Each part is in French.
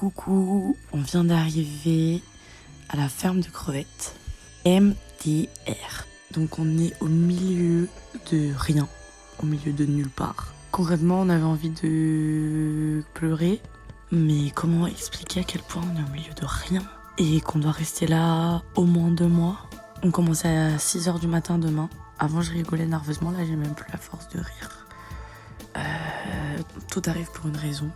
Coucou, on vient d'arriver à la ferme de crevettes MDR. Donc on est au milieu de rien, au milieu de nulle part. Concrètement, on avait envie de pleurer, mais comment expliquer à quel point on est au milieu de rien et qu'on doit rester là au moins 2 mois. On commence à 6h du matin demain. Avant, je rigolais nerveusement, là j'ai même plus la force de rire. Tout arrive pour une raison.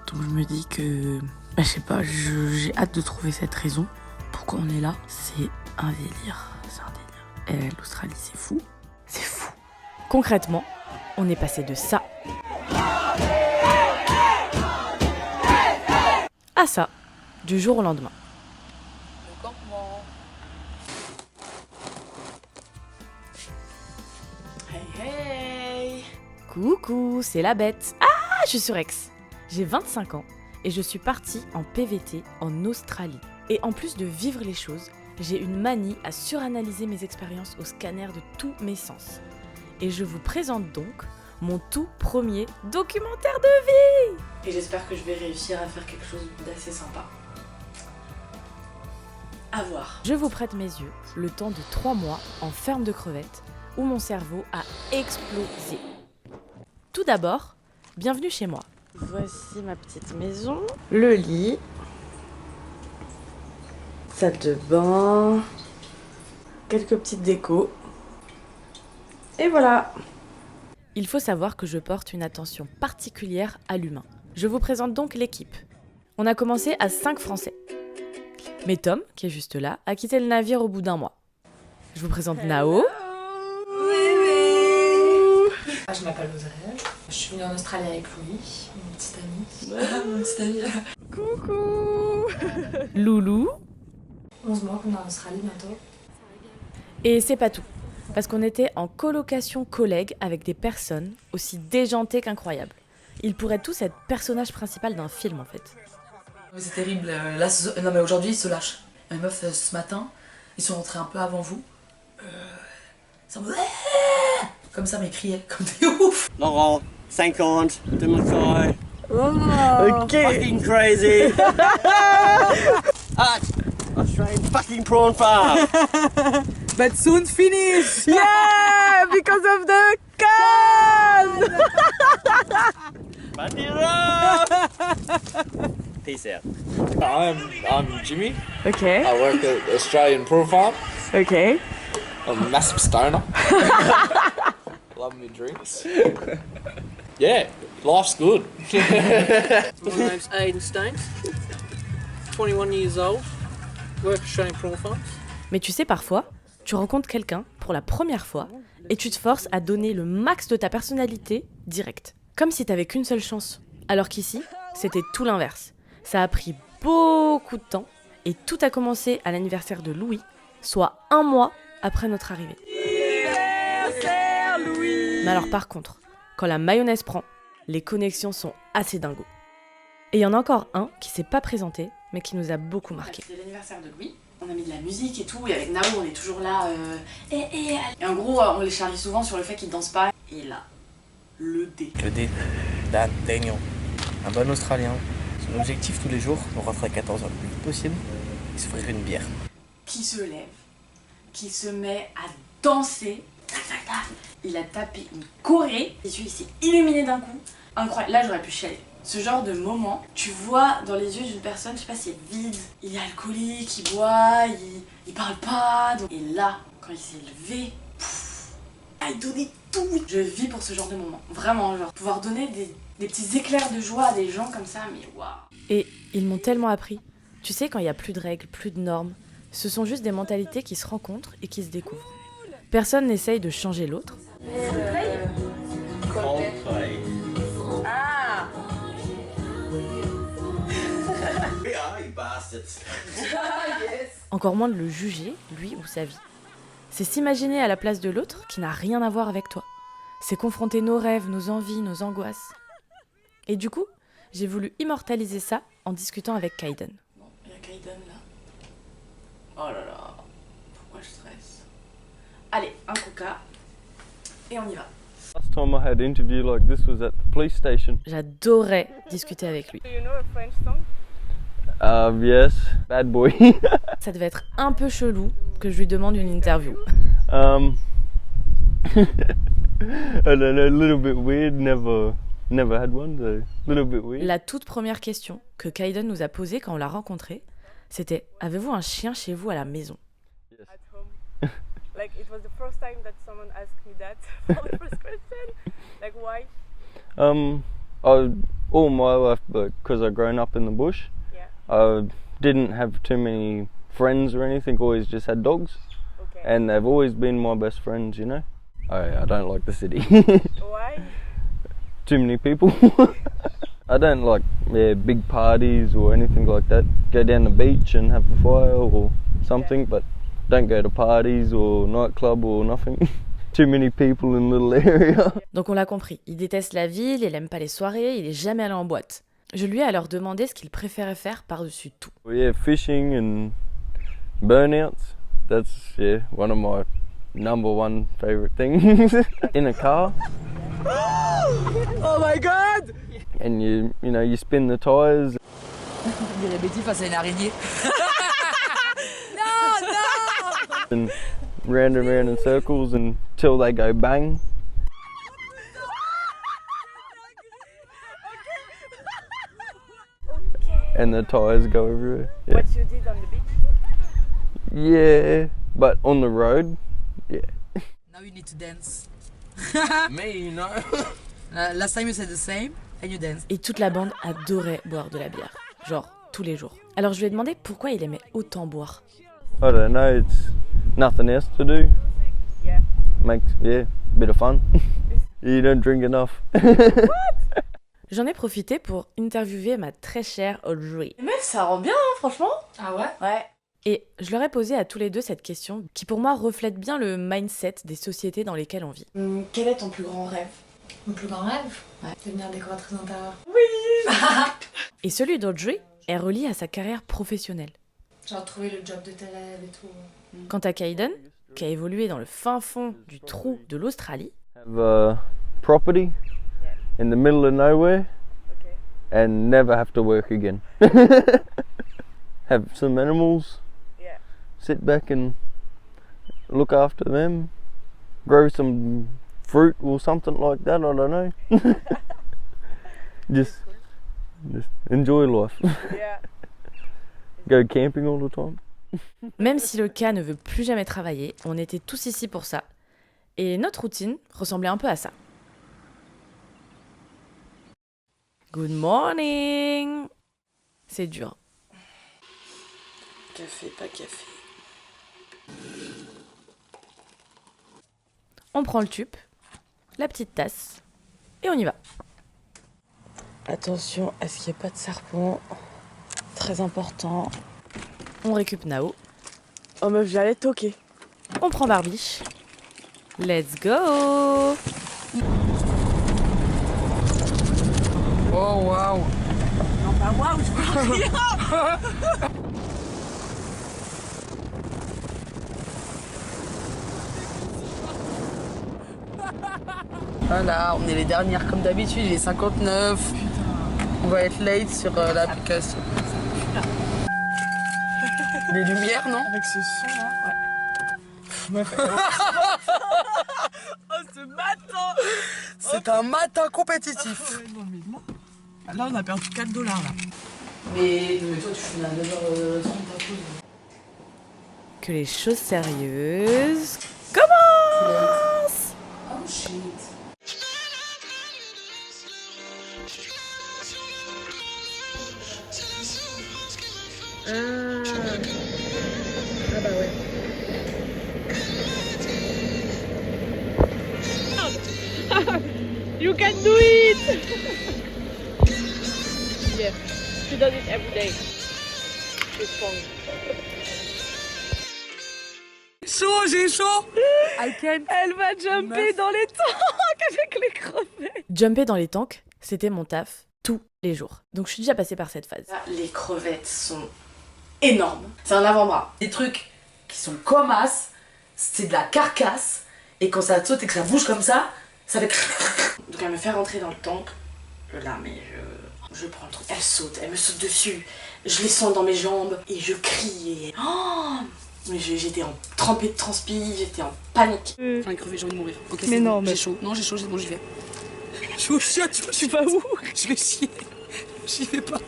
Donc je me dis que, je sais pas, j'ai hâte de trouver cette raison. Pourquoi on est là? C'est un délire, l'Australie, c'est fou. C'est fou. Concrètement, on est passé de ça à ça, du jour au lendemain. Le campement. Hey hey. Coucou, c'est la bête. Ah, je suis sur Aix. J'ai 25 ans et je suis partie en PVT en Australie. Et en plus de vivre les choses, j'ai une manie à suranalyser mes expériences au scanner de tous mes sens. Et je vous présente donc mon tout premier documentaire de vie. Et j'espère que je vais réussir à faire quelque chose d'assez sympa. À voir. Je vous prête mes yeux le temps de 3 mois en ferme de crevettes où mon cerveau a explosé. Tout d'abord, bienvenue chez moi. Voici ma petite maison. Le lit. Salle de bain. Quelques petites décos. Et voilà. Il faut savoir que je porte une attention particulière à l'humain. Je vous présente donc l'équipe. On a commencé à 5 Français. Mais Tom, qui est juste là, a quitté le navire au bout d'1 mois. Je vous présente Nao. Je m'appelle Ozaël. Je suis venue en Australie avec Louis, mon petit ami. Mon petit ami. Coucou. Loulou. 11 mois qu'on est en Australie bientôt. Et c'est pas tout. Parce qu'on était en colocation collègue avec des personnes aussi déjantées qu'incroyables. Ils pourraient tous être personnages principaux d'un film en fait. C'est terrible, là, non mais aujourd'hui ils se lâchent. Les meufs ce matin, ils sont rentrés un peu avant vous. Ils sont comme ça mais ils criaient comme des ouf. Laurent, 50, de Mackay. Ok. Fucking crazy. At Australian fucking prawn farm. But soon finish. Yeah, because of the can. Bandera. Peace out. I'm Jimmy. Okay. I work at Australian Prawn Farm. Okay. I'm a massive stoner. Love me drinks. Yeah, life's good. My name's Aidan Staines, 21 years old, work at Australian Prawn Farms. Mais tu sais, parfois, tu rencontres quelqu'un pour la première fois et tu te forces à donner le max de ta personnalité direct. Comme si t'avais qu'une seule chance. Alors qu'ici, c'était tout l'inverse. Ça a pris beaucoup de temps et tout a commencé à l'anniversaire de Louis, soit 1 mois après notre arrivée. Mais alors par contre, quand la mayonnaise prend, les connexions sont assez dingos. Et il y en a encore un qui s'est pas présenté, mais qui nous a beaucoup marqué. C'était l'anniversaire de Louis. On a mis de la musique et tout, et avec Nao, on est toujours là. Et en gros, on les charrie souvent sur le fait qu'ils dansent pas. Et là, le dé. Le dé, Dan, Daniel, un bon Australien. Son objectif tous les jours, on rentrer à 14h le plus vite possible et s'offrir une bière. Qui se lève, qui se met à danser. Tac, tac, tac. Il a tapé une choré, et celui-ci s'est illuminé d'un coup. Incroyable, là j'aurais pu chialer. Ce genre de moment, tu vois dans les yeux d'une personne, je sais pas si c'est vide, il est alcoolique, il boit, il parle pas. Et là, quand il s'est levé, il donnait tout. Je vis pour ce genre de moment, vraiment, genre pouvoir donner des petits éclairs de joie à des gens comme ça, mais waouh. Et ils m'ont tellement appris. Tu sais, quand il n'y a plus de règles, plus de normes, ce sont juste des mentalités qui se rencontrent et qui se découvrent. Personne n'essaye de changer l'autre. Coldplay. Ah. We are, you bastards. Encore moins de le juger, lui ou sa vie. C'est s'imaginer à la place de l'autre qui n'a rien à voir avec toi. C'est confronter nos rêves, nos envies, nos angoisses. Et du coup, j'ai voulu immortaliser ça en discutant avec Kaiden. Bon, il y a Kaiden là. Oh là là, pourquoi je stresse? Allez, un coca, et on y va. Last time I had an interview like this was at the police station. J'adorais discuter avec lui. Do you know a French song? Yes, bad boy. Ça devait être un peu chelou que je lui demande une interview. I don't know, a little bit weird. Never had one, so a little bit weird. La toute première question que Kaiden nous a posée quand on l'a rencontré, c'était « Avez-vous un chien chez vous à la maison ?» At home. Like it was the first time that someone asked me that for the first question. Like why? All my life, because I've grown up in the bush, Yeah. I didn't have too many friends or anything. Always just had dogs, Okay. and they've always been my best friends. You know. I don't like the city. Why? Too many people. I don't like big parties or anything like that. Go down the beach and have a fire or something, but don't go to parties or nightclub or nothing. Too many people in a little area. Donc on l'a compris, il déteste la ville, il aime pas les soirées, il est jamais allé en boîte. Je lui ai alors demandé ce qu'il préférait faire par-dessus tout. Yeah, fishing and burnouts. That's one of my number one favorite things. In a car. Oh my god! And you spin the tires. Il y a Betty face à une araignée. And round and round in circles until they go bang. And the tires go everywhere. Yeah. What you did on the beach? Yeah, but on the road, yeah. Now you need to dance. Me, no. Last time you said the same and you dance. Et toute la bande adorait boire de la bière, genre tous les jours. Alors je lui ai demandé pourquoi il aimait autant boire. I don't know, it's nothing else to do. Yeah. Makes, a bit of fun. You don't drink enough. J'en ai profité pour interviewer ma très chère Audrey. Meuf, ça rend bien, hein, franchement. Ah ouais? Ouais. Et je leur ai posé à tous les deux cette question qui pour moi reflète bien le mindset des sociétés dans lesquelles on vit. Quel est ton plus grand rêve? Mon plus grand rêve? Ouais. Devenir décoratrice d'intérieur. Et celui d'Audrey est relié à sa carrière professionnelle. Genre trouver le job de tes rêves et tout. Quant à Kaiden, qui a évolué dans le fin fond du trou de l'Australie, Have a property in the middle of nowhere Okay. and never have to work again. Have some animals, Yeah. sit back and look after them, grow some fruit or something like that, I don't know. just enjoy life. Yeah. Go camping all the time. même si le cas ne veut plus jamais travailler, on était tous ici pour ça. Et notre routine ressemblait un peu à ça. Good morning! C'est dur. Café, pas café. On prend le tube, la petite tasse, et on y va. Attention à ce qu'il n'y ait pas de serpent. Très important. On récup Nao, Oh meuf, j'allais toquer. on prend Barbiche. Let's go! Oh waouh! Non, pas moi, ou je peux rien. Voilà, on est les dernières comme d'habitude, il est 59. On va être late sur l'application. Les lumières, non? Avec ce son là, ouais. Oh, ce matin. C'est un matin compétitif. Non, mais non. Là, on a perdu 4 $. Là. Mais toi, tu finis à 9h30 ta pause. Que les choses sérieuses commencent! Oh shit. Ah bah ouais. You can do it. Yeah, she does it every day. She's strong. Chaud, j'ai chaud. Elle va jumper dans les tanks avec les crevettes. Jumper dans les tanks, c'était mon taf tous les jours. Donc je suis déjà passée par cette phase. Les crevettes sont énormes. C'est un avant-bras. Des trucs qui sont comme as, c'est de la carcasse, et quand ça saute et que ça bouge comme ça fait... Donc elle me fait rentrer dans le tank. Là, mais je prends le truc. Elle saute, elle me saute dessus. je les sens dans mes jambes et je crie et... Oh, mais j'étais trempée de transpi, j'étais en panique. J'en ai crevé, j'ai envie de mourir. Ok, Mais non, bon, mais... j'ai chaud. Non, j'ai chaud, c'est bon, j'y vais. Je suis au shot, je suis pas où. Je vais chier. J'y vais pas.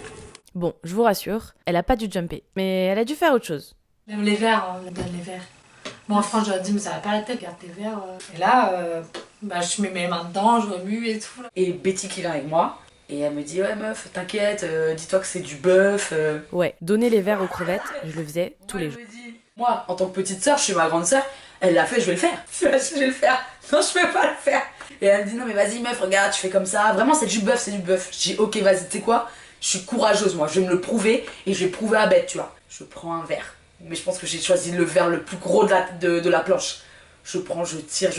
Bon, je vous rassure, elle a pas dû jumper, mais elle a dû faire autre chose. J'aime les verres, hein, j'aime bien les verres. Bon, en France, j'aurais dit, mais ça va pas la tête, garde tes verres. Et là, bah, je mets mes mains dedans, je remue et tout. Là. Et Betty qui vient avec moi, et elle me dit, ouais meuf, t'inquiète, dis-toi que c'est du bœuf. Ouais, donner les verres aux crevettes, je le faisais tous les jours. Moi, en tant que petite sœur, je suis ma grande sœur, elle l'a fait, je vais le faire. Je vais le faire. Non, je peux pas le faire. Et elle me dit, non mais vas-y meuf, regarde, tu fais comme ça. Vraiment, c'est du bœuf, c'est du bœuf. Je dis, ok, vas-y, tu sais quoi, je suis courageuse, moi, je vais me le prouver, et je vais prouver à Beth, tu vois. Je prends un verre. Mais je pense que j'ai choisi le verre le plus gros de la planche. Je prends, je tire,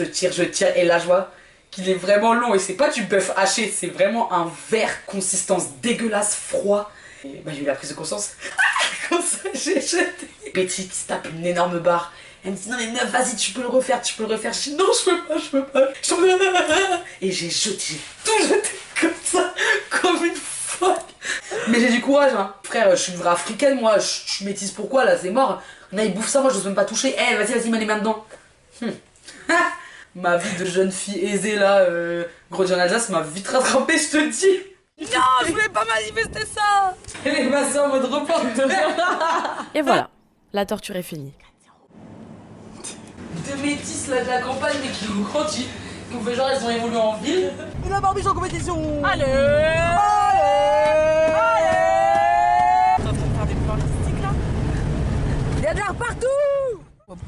et là je vois qu'il est vraiment long. Et c'est pas du bœuf haché, c'est vraiment un verre consistance dégueulasse, froid. Et bah j'ai eu la prise de conscience. Comme ça j'ai jeté. Betty qui se tape une énorme barre. Elle me dit non mais meuf vas-y tu peux le refaire. Je dis non je peux pas. Et j'ai jeté, j'ai tout jeté comme ça, comme une folle. Mais j'ai du courage hein. Frère, je suis une vraie africaine moi, je suis métisse pourquoi là, c'est mort. Là il bouffe ça, moi je n'ose même pas toucher. Eh vas-y, mets les mains dedans. Ma vie de jeune fille aisée là, gros en Alsace m'a vite rattrapée, je te dis. Non, je voulais pas manifester ça. Elle est passée en mode reporter. Et voilà, la torture est finie. Deux métisses là de la campagne mais qui ont grandi, qui ont fait genre elles ont évolué en ville. Et la Barbie en compétition. Allez. T'es en train de faire des plans artistiques là? Il y a de l'art partout.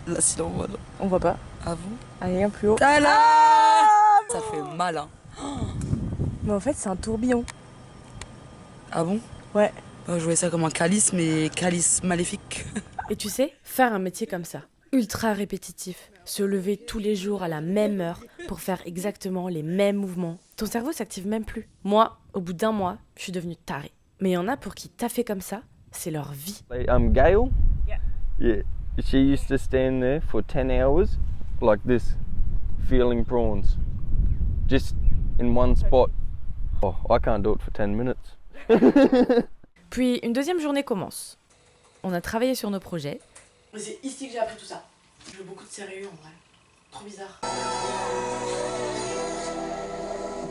Là si on voit. On voit pas. Ah bon? Allez, un plus haut. Ça fait mal hein. Mais en fait, c'est un tourbillon. Ah bon? Ouais. Je voyais ça comme un calice, mais calice maléfique. Et tu sais, faire un métier comme ça, ultra répétitif, se lever tous les jours à la même heure pour faire exactement les mêmes mouvements, ton cerveau s'active même plus. Moi, au bout d'un mois, je suis devenue tarée. Mais il y en a pour qui taffer comme ça, c'est leur vie. Gail? Yeah. She used to stand there for 10 hours like this, feeling prawns. Just in one spot. Oh, I can't do it for 10 minutes. Puis une deuxième journée commence. On a travaillé sur nos projets. Mais c'est ici que j'ai appris tout ça. Je veux beaucoup de sérieux en vrai. Trop bizarre.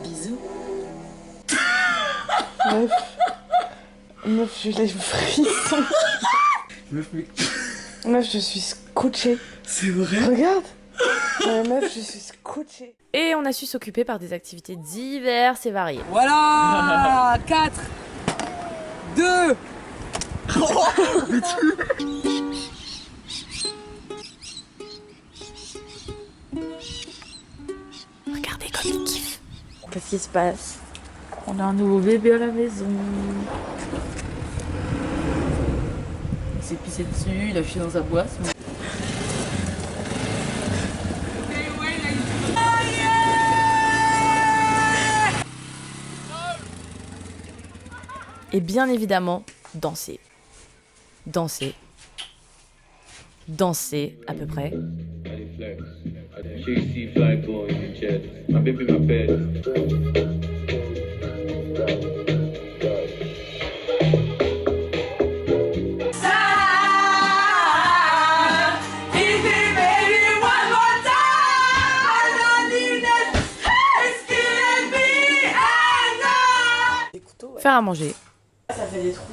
Bisous. Meuf, je l'ai frisson. Meuf, je suis scotchée. C'est vrai? Regarde. Meuf, je suis scotchée. Et on a su s'occuper par des activités diverses et variées. Voilà. 4 2 Regardez comme il kiffe. Qu'est-ce qui se passe? On a un nouveau bébé à la maison. Il s'est pissé dessus, il a chié dans sa boîte. Et bien évidemment, danser. Danser. Danser, à peu près. Faire à manger. Ça fait des trous.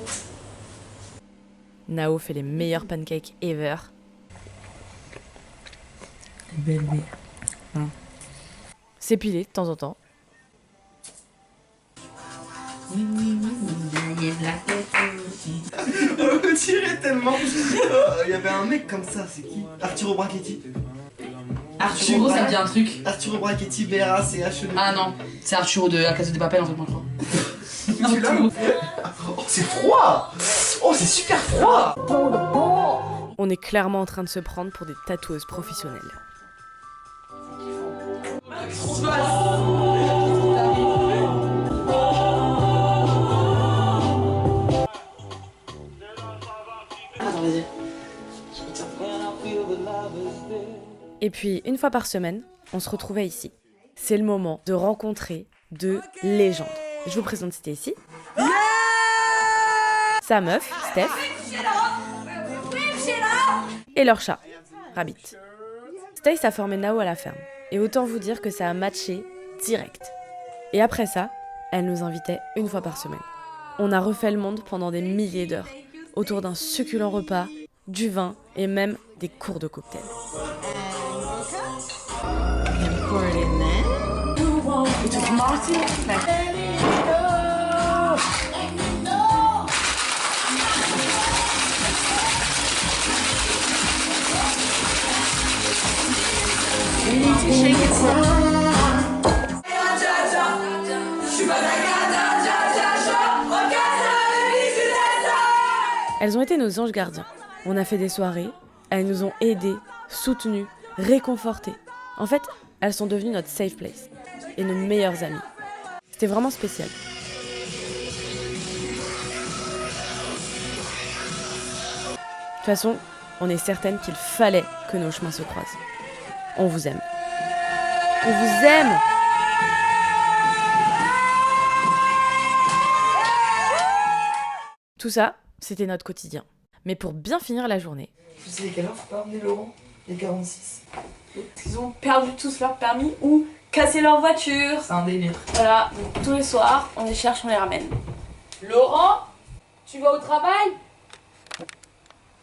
Nao fait les meilleurs pancakes ever. Belle. S'épiler de temps en temps. On me tirait tellement. Il y avait un mec comme ça, c'est qui? Arturo Brachetti. Arturo, ça me dit un truc. Arturo Brachetti, BRACH. Ah non, c'est Arturo de la Casa de Papel en fait, moi je crois. Tu l'as? Oh, c'est froid! Oh, c'est super froid! On est clairement en train de se prendre pour des tatoueuses professionnelles. Et puis, une fois par semaine, on se retrouvait ici. C'est le moment de rencontrer deux légendes. Je vous présente Cité ici. sa meuf, Steph, et leur chat, Rabbit. Stace a formé Nao à la ferme, et autant vous dire que ça a matché direct. Et après ça, elle nous invitait une fois par semaine. On a refait le monde pendant des milliers d'heures, autour d'un succulent repas, du vin et même des cours de cocktail. Elles ont été nos anges gardiens. On a fait des soirées, elles nous ont aidés, soutenus, réconfortés. En fait, elles sont devenues notre safe place et nos meilleures amies. C'était vraiment spécial. De toute façon, on est certaine qu'il fallait que nos chemins se croisent. On vous aime. On vous aime! Tout ça, c'était notre quotidien. Mais pour bien finir la journée... Tu sais quelle heure faut pas emmener Laurent? Il est 46. Ils ont perdu tous leur permis ou cassé leur voiture. C'est un délire. Voilà, donc tous les soirs, on les cherche, on les ramène. Laurent, tu vas au travail?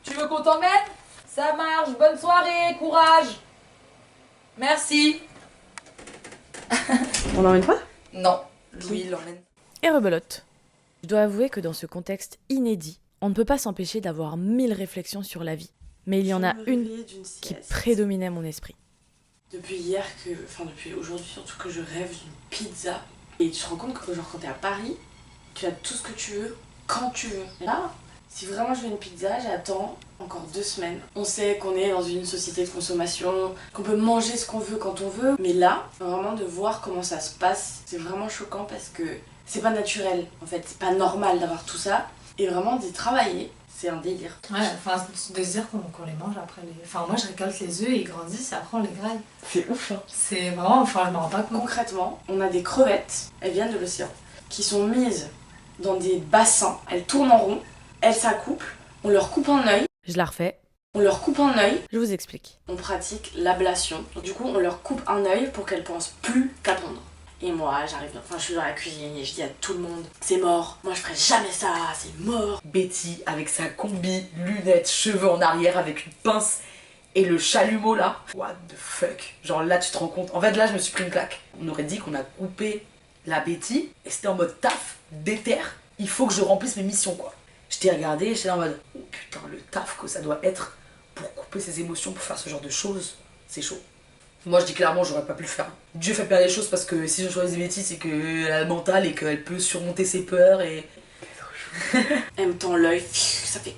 Tu veux qu'on t'emmène? Ça marche, bonne soirée, courage. Merci. On l'emmène pas? Non, Louis l'emmène. Et rebelote. Je dois avouer que dans ce contexte inédit, on ne peut pas s'empêcher d'avoir 1000 réflexions sur la vie. Mais il y en a une qui prédominait mon esprit. Depuis hier, depuis aujourd'hui surtout, que je rêve d'une pizza. Et tu te rends compte que genre, quand t'es à Paris, tu as tout ce que tu veux, quand tu veux. Et là, si vraiment je veux une pizza, j'attends encore 2 semaines. On sait qu'on est dans une société de consommation, qu'on peut manger ce qu'on veut quand on veut. Mais là, vraiment de voir comment ça se passe, c'est vraiment choquant parce que c'est pas naturel. En fait, c'est pas normal d'avoir tout ça. Et vraiment d'y travailler, c'est un délire. Ouais, enfin, de se dire qu'on les mange après les... Enfin, moi, je récolte les œufs et ils grandissent et après on les graille. C'est ouf, hein. C'est vraiment... Enfin, je me rends pas compte. Concrètement, on a des crevettes, elles viennent de l'océan, qui sont mises dans des bassins. Elles tournent en rond, elles s'accouplent, on leur coupe un œil. Je la refais. On leur coupe un œil. Je vous explique. On pratique l'ablation. Du coup, on leur coupe un œil pour qu'elles pensent plus qu'à pondre. Et moi, je suis dans la cuisine et je dis à tout le monde, c'est mort, moi je ferai jamais ça, c'est mort. Betty avec sa combi, lunettes, cheveux en arrière avec une pince et le chalumeau là. What the fuck? Genre là tu te rends compte, en fait là je me suis pris une claque. On aurait dit qu'on a coupé la Betty et c'était en mode taf, déter, il faut que je remplisse mes missions quoi. Je t'ai regardé et j'étais en mode, oh putain le taf que ça doit être pour couper ses émotions, pour faire ce genre de choses, c'est chaud. Moi je dis clairement j'aurais pas pu le faire. Dieu fait bien les choses parce que si je choisis Betty c'est qu'elle a le mental et qu'elle peut surmonter ses peurs et... Elle me tend l'œil, ça fait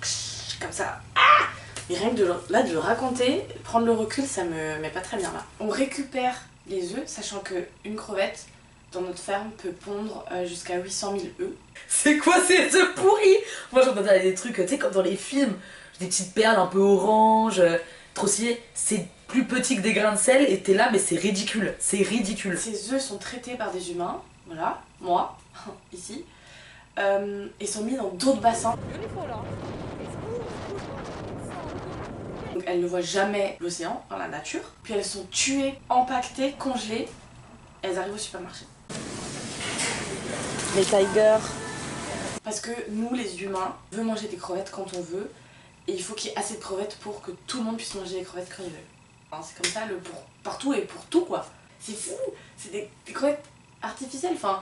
comme ça. Et rien que de le raconter, prendre le recul, ça me met pas très bien là. On récupère les œufs, sachant qu'une crevette dans notre ferme peut pondre jusqu'à 800 000 œufs. C'est quoi ces œufs pourris? Moi j'entends des trucs, tu sais comme dans les films, des petites perles un peu orange, trop stylé. C'est plus petit que des grains de sel et t'es là mais c'est ridicule, c'est ridicule. Ces œufs sont traités par des humains, voilà, moi, ici, et sont mis dans d'autres bassins. Donc elles ne voient jamais l'océan dans la nature, puis elles sont tuées, empaquetées, congelées, elles arrivent au supermarché. Les tigers. Parce que nous les humains, on veut manger des crevettes quand on veut, et il faut qu'il y ait assez de crevettes pour que tout le monde puisse manger des crevettes quand il veut. C'est comme ça pour partout et pour tout quoi. C'est fou, c'est des crevettes artificielles. Enfin,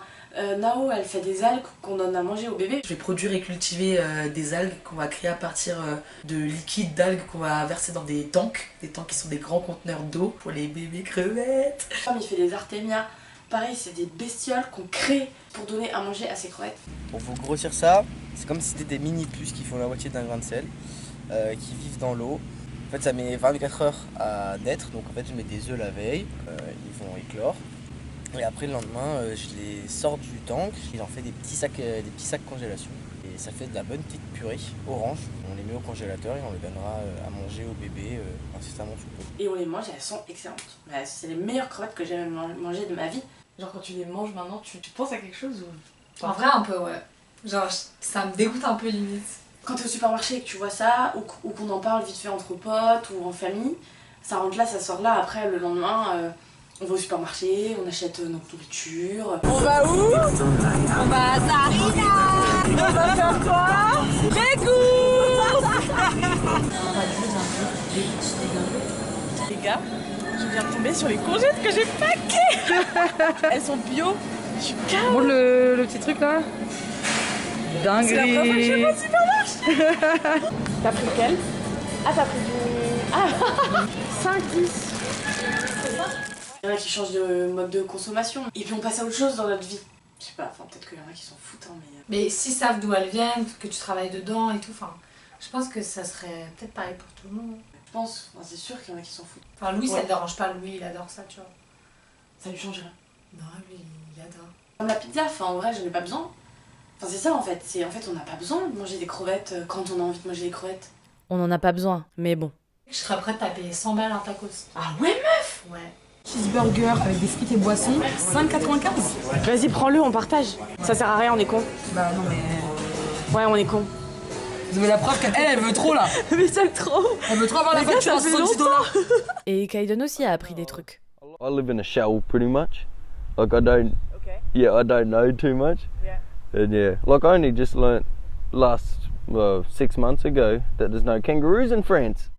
Nao elle fait des algues qu'on donne à manger aux bébés. Je vais produire et cultiver des algues qu'on va créer à partir de liquide d'algues qu'on va verser dans des tanks qui sont des grands conteneurs d'eau pour les bébés crevettes. Il fait des artémias, pareil c'est des bestioles qu'on crée pour donner à manger à ces crevettes. Pour vous grossir ça, c'est comme si c'était des mini puces qui font la moitié d'un grain de sel, qui vivent dans l'eau. En fait ça met 24 heures à naître, donc en fait je mets des œufs la veille, ils vont éclore. Et après le lendemain je les sors du tank, j'en fais des petits sacs congélation. Et ça fait de la bonne petite purée orange. On les met au congélateur et on les donnera à manger au bébé incessamment sous peu. Et on les mange et elles sont excellentes. C'est les meilleures crevettes que j'ai jamais mangées de ma vie. Genre quand tu les manges maintenant, tu penses à quelque chose ou... En vrai un peu ouais. Genre, ça me dégoûte un peu limite. Quand t'es au supermarché et que tu vois ça, ou qu'on en parle vite fait entre potes ou en famille, ça rentre là, ça sort là, après le lendemain, on va au supermarché, on achète notre nourriture. On va où? On va à Sarina. On va faire quoi? Les courses. Les gars, je viens de tomber sur les courgettes que j'ai paquées. Elles sont bio. Je suis calme. Montre le petit truc là. Dinguerie. C'est la première fois que je vais au supermarché. T'as pris lequel? Ah, t'as pris du... Ah 5, 10. Il y en a qui changent de mode de consommation. Et puis on passe à autre chose dans notre vie. Je sais pas, enfin peut-être qu'il y en a qui s'en foutent, hein, mais... Mais s'ils savent d'où elles viennent, que tu travailles dedans et tout, enfin, je pense que ça serait peut-être pareil pour tout le monde. Je pense, enfin, c'est sûr qu'il y en a qui s'en foutent. Enfin, Louis, ça Ouais. le dérange pas, Louis, il adore ça, tu vois. Ça lui change rien. Non, lui, il adore. Comme la pizza, enfin en vrai j'en ai pas besoin. Enfin c'est ça en fait, en fait on n'a pas besoin de manger des crevettes quand on a envie de manger des crevettes. On n'en a pas besoin, mais bon. Je serais prête à payer 100 balles un tacos. Ah ouais meuf? Ouais. Cheeseburger avec des frites et boissons, 5,95. Vas-y prends-le, on partage. Ça sert à rien, on est con. Bah non mais... Ouais on est con. Vous avez la preuve qu'elle elle veut trop là. Mais ça trop. Elle veut trop avoir la facture à 70 $. Et Kaiden aussi a appris des trucs. I live in a shell pretty much. Like I don't, Okay. yeah, I don't know too much. Yeah. And yeah, like I only just learnt last 6 months ago that there's no kangaroos in France.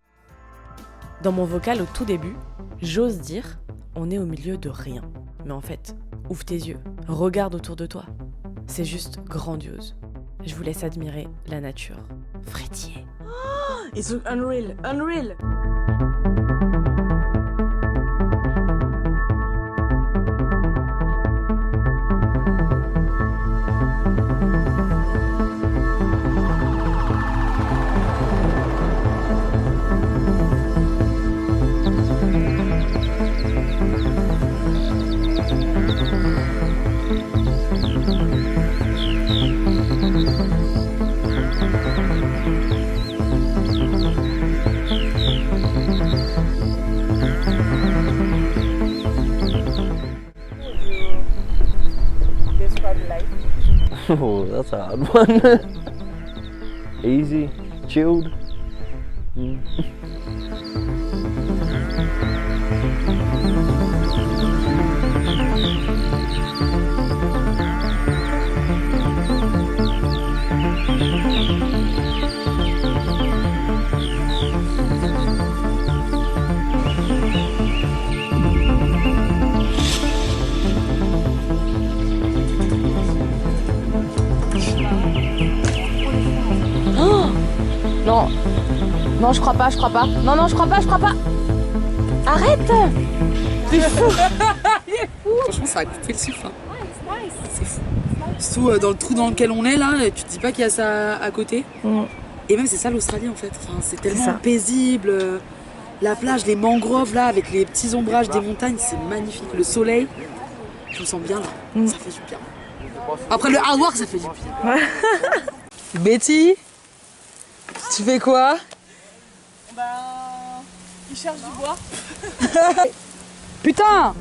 Dans mon vocal au tout début, j'ose dire on est au milieu de rien. Mais en fait, ouvre tes yeux, regarde autour de toi. C'est juste grandiose. Je vous laisse admirer la nature. Frétillez. It's unreal, unreal. Describe life. Oh, that's a hard one. Easy, chilled. Non, non, je crois pas, je crois pas. Non, non, je crois pas, je crois pas. Arrête! T'es fou! Franchement, ça a coupé le souffle. Hein. C'est fou. Surtout dans le trou dans lequel on est là, tu te dis pas qu'il y a ça à côté. Et même c'est ça l'Australie en fait. Enfin, c'est tellement paisible. La plage, les mangroves là, avec les petits ombrages des montagnes, c'est magnifique. Le soleil, je me sens bien là. Ça fait du bien. Après le hard work, ça fait du bien. Betty, tu fais quoi? Ben, il cherche du bois. Putain!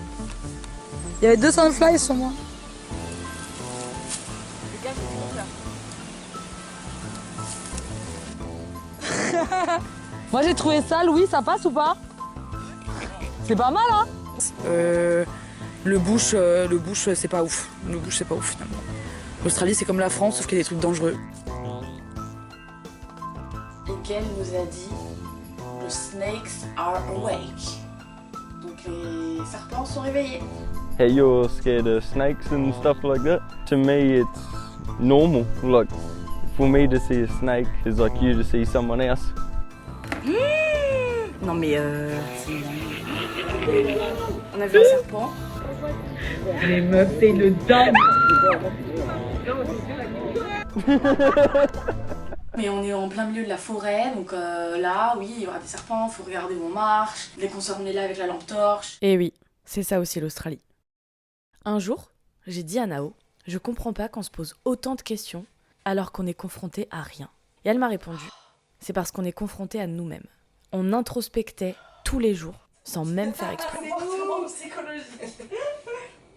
Il y avait 200 flies sur moi. Les gars, c'est trop faire. Moi j'ai trouvé ça, Louis, ça passe ou pas? C'est pas mal hein? Le bush c'est pas ouf. Le bush c'est pas ouf finalement. L'Australie c'est comme la France sauf qu'il y a des trucs dangereux. Lequel nous a dit The snakes are awake. Donc les serpents sont réveillés. Hey, you're scared of snakes and stuff like that? To me, it's normal. Like, for me to see a snake is like you to see someone else. Non mais on a vu un serpent. Les meufs c'est le dingue. Mais on est en plein milieu de la forêt, donc là, oui, il y aura des serpents, faut regarder où on marche, dès qu'on sort on est là avec la lampe torche. Et oui, c'est ça aussi l'Australie. Un jour, j'ai dit à Nao, je comprends pas qu'on se pose autant de questions alors qu'on est confronté à rien. Et elle m'a répondu, c'est parce qu'on est confronté à nous-mêmes. On introspectait tous les jours, sans même faire exprès. C'est psychologique.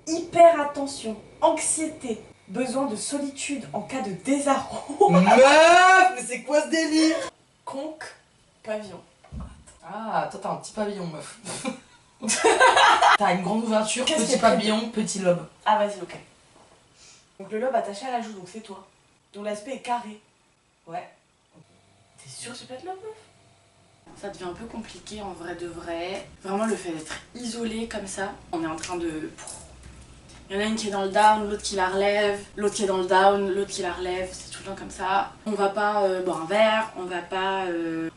Hyper attention, anxiété, Besoin de solitude en cas de désarroi. Meuf, mais c'est quoi ce délire? Conque, pavillon. Ah, toi t'as un petit pavillon, meuf. T'as une grande ouverture, Qu'est-ce petit qui est pavillon, petit lobe. Ah vas-y, ok. Donc le lobe attaché à la joue, donc c'est toi. Dont l'aspect est carré. Ouais. T'es sûr que j'ai pas de lobe, meuf? Ça devient un peu compliqué en vrai de vrai. Vraiment le fait d'être isolé comme ça. On est en train de... Il y en a une qui est dans le down, l'autre qui la relève, l'autre qui est dans le down, l'autre qui la relève, c'est tout le temps comme ça. On va pas boire un verre, on va pas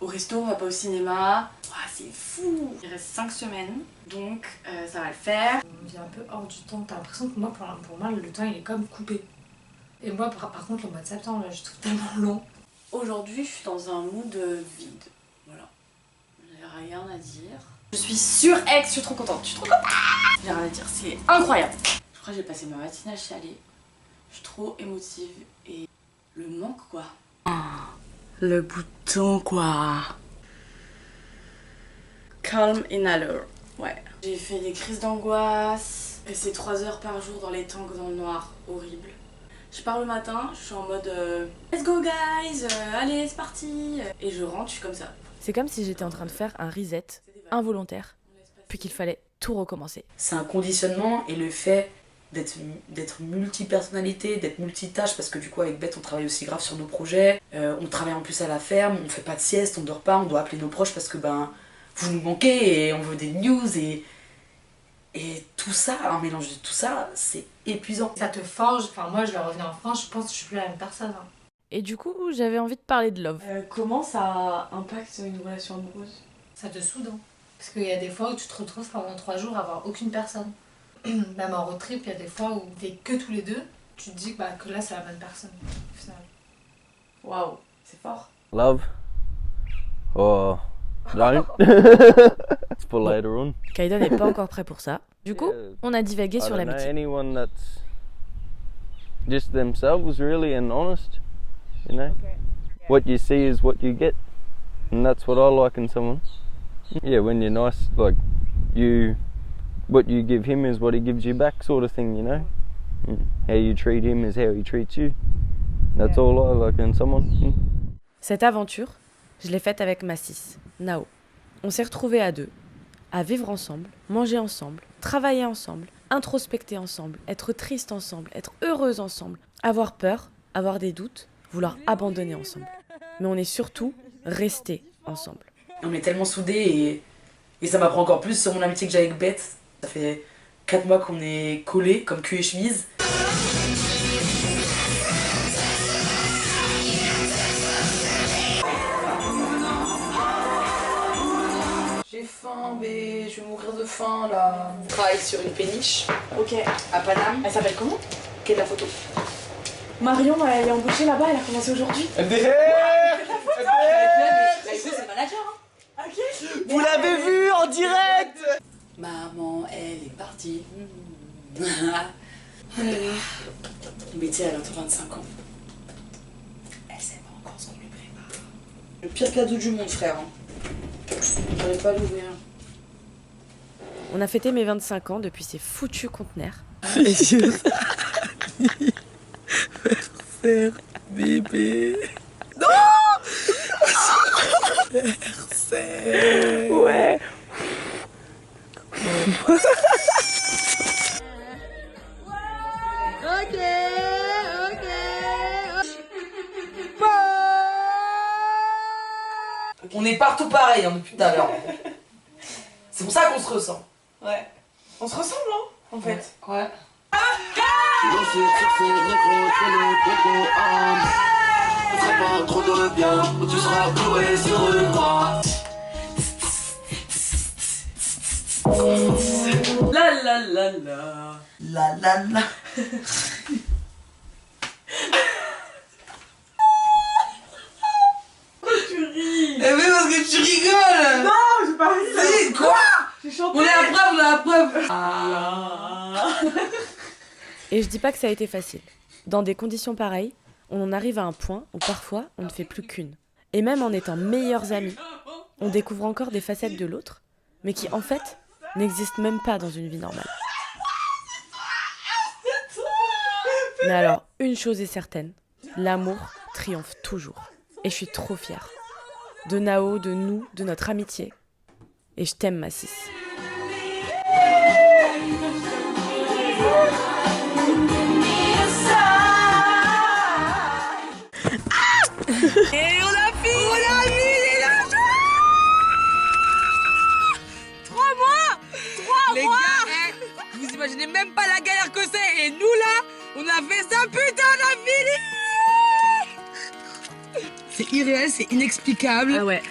au resto, on va pas au cinéma. Oh, c'est fou. Il reste 5 semaines, donc ça va le faire. On vit un peu hors du temps, t'as l'impression que moi, pour moi, le temps il est comme coupé. Et moi par contre le mois de septembre là je trouve tellement long. Aujourd'hui je suis dans un mood vide, voilà. J'ai rien à dire. Je suis sur Aix, je suis trop contente, J'ai rien à dire, c'est incroyable. Je crois que j'ai passé ma matinée à chialer. Je suis trop émotive et le manque quoi. Le bouton quoi. Calm inhaler, ouais. J'ai fait des crises d'angoisse, passer 3 heures par jour dans les tanks dans le noir, horrible. Je pars le matin, je suis en mode let's go guys, allez c'est parti. Et je rentre, je suis comme ça. C'est comme si j'étais en train de faire un reset involontaire, puis qu'il fallait tout recommencer. C'est un conditionnement et le fait d'être multi-personnalité, d'être multitâche, parce que du coup avec Beth on travaille aussi grave sur nos projets, on travaille en plus à la ferme, on fait pas de sieste, on dort pas, on doit appeler nos proches parce que vous nous manquez et on veut des news et tout ça, un mélange de tout ça, c'est épuisant. Ça te forge, enfin moi je vais revenir en France, je pense que je suis plus la même personne. Hein. Et du coup, j'avais envie de parler de love. Comment ça impacte une relation amoureuse? Ça te soude. Hein. Parce qu'il y a des fois où tu te retrouves pendant 3 jours à avoir aucune personne. Même en road trip, il y a des fois où t'es que tous les deux, tu te dis que là c'est la bonne personne au final. Waouh, c'est fort. Love. Or don't. It's for later on. Kaiden n'est pas encore prêt pour ça. Du coup, on a divagué sur I don't know l'amitié. anyone that's just themselves really and honest, you know? What you see is what you get. And that's what I like in someone. Yeah, when you're nice, like what you give him is what he gives you back, sort of thing, you know? How you treat him is how he treats you. That's all I like in someone. Cette aventure, je l'ai faite avec ma sis, Nao. On s'est retrouvés à deux, à vivre ensemble, manger ensemble, travailler ensemble, introspecter ensemble, être triste ensemble, être heureuse ensemble, avoir peur, avoir des doutes, vouloir abandonner ensemble. Mais on est surtout restés ensemble. On est tellement soudés et ça m'apprend encore plus sur mon amitié que j'ai avec Beth. Ça fait 4 mois qu'on est collés comme cul et chemise. J'ai faim, mais je vais mourir de faim là. On travaille sur une péniche. Ok. À Paname. Elle s'appelle comment? Quelle est la photo? Marion, elle est embauchée là-bas, elle a commencé aujourd'hui. MDR. C'est le manager, hein. Ok. Vous l'avez vu en direct. Maman, elle est partie. Mais tu sais, elle a 25 ans. Elle sait pas encore ce qu'on lui prépare. Le pire cadeau du monde, frère. J'arrive pas à l'ouvrir. On a fêté mes 25 ans depuis ces foutus conteneurs. Faire bébé. Non. Ouais. On est partout pareil hein, depuis tout à l'heure. C'est pour ça qu'on se ressent. Ouais. On se ressemble, hein, en fait. Ouais. La la la la. La la la. Tu ris. Eh oui, parce que tu rigoles. Non, j'ai pas ri. Si, quoi? J'ai chanté. On est à preuve, on est à preuve. Ah. Et je dis pas que ça a été facile. Dans des conditions pareilles, on en arrive à un point où parfois on ne fait plus qu'une. Et même en étant meilleurs amis, on découvre encore des facettes de l'autre, mais qui en fait n'existent même pas dans une vie normale. Mais alors, une chose est certaine, l'amour triomphe toujours. Et je suis trop fière. De Nao, de nous, de notre amitié. Et je t'aime, ma sis. Et on a fini les argent. 3 mois. Les gars, vous imaginez même pas la galère que c'est. Et nous là, on a fait ça, putain, on a fini. C'est irréel, c'est inexplicable. Ah ouais.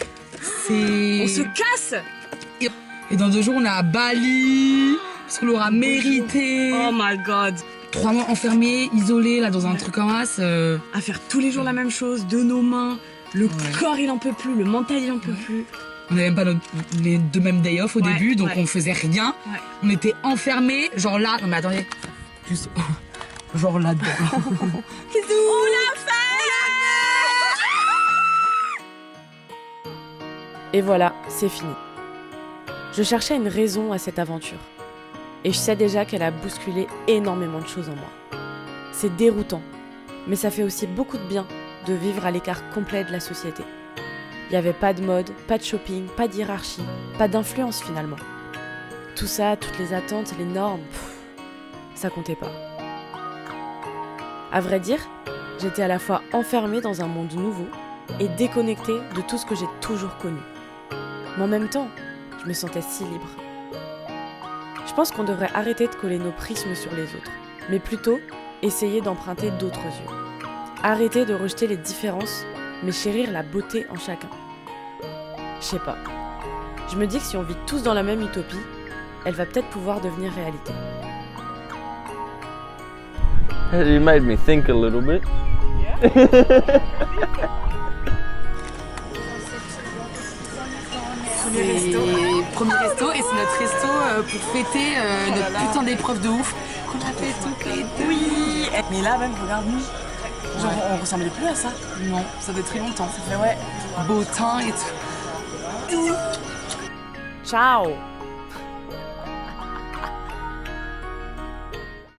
On se casse. Et dans 2 jours, on est à Bali. Parce qu'on l'aura mérité. Oh my god. 3 mois enfermés, isolés, là, dans un truc en masse. À faire tous les jours la même chose, de nos mains. Le corps, il en peut plus. Le mental, il en peut plus. On n'avait même pas les 2 mêmes day off au début, donc on faisait rien. Ouais. On était enfermés, genre là. Non mais attendez. Juste. Genre là-dedans. On l'a fait. Et voilà, c'est fini. Je cherchais une raison à cette aventure. Et je sais déjà qu'elle a bousculé énormément de choses en moi. C'est déroutant, mais ça fait aussi beaucoup de bien de vivre à l'écart complet de la société. Il n'y avait pas de mode, pas de shopping, pas de hiérarchie, pas d'influence finalement. Tout ça, toutes les attentes, les normes, ça comptait pas. À vrai dire, j'étais à la fois enfermée dans un monde nouveau et déconnectée de tout ce que j'ai toujours connu. Mais en même temps, je me sentais si libre. Je pense qu'on devrait arrêter de coller nos prismes sur les autres, mais plutôt essayer d'emprunter d'autres yeux. Arrêter de rejeter les différences, mais chérir la beauté en chacun. Je sais pas. Je me dis que si on vit tous dans la même utopie, elle va peut-être pouvoir devenir réalité. You made me think a little bit. Premier resto, et c'est notre resto pour fêter notre putain d'épreuve de ouf qu'on a fait toutes les deux. Oui. Mais là, même, regarde-nous. Genre, on ressemblait plus à ça. Non, ça fait très longtemps. Ça fait, ouais. Beau teint et tout. Ciao!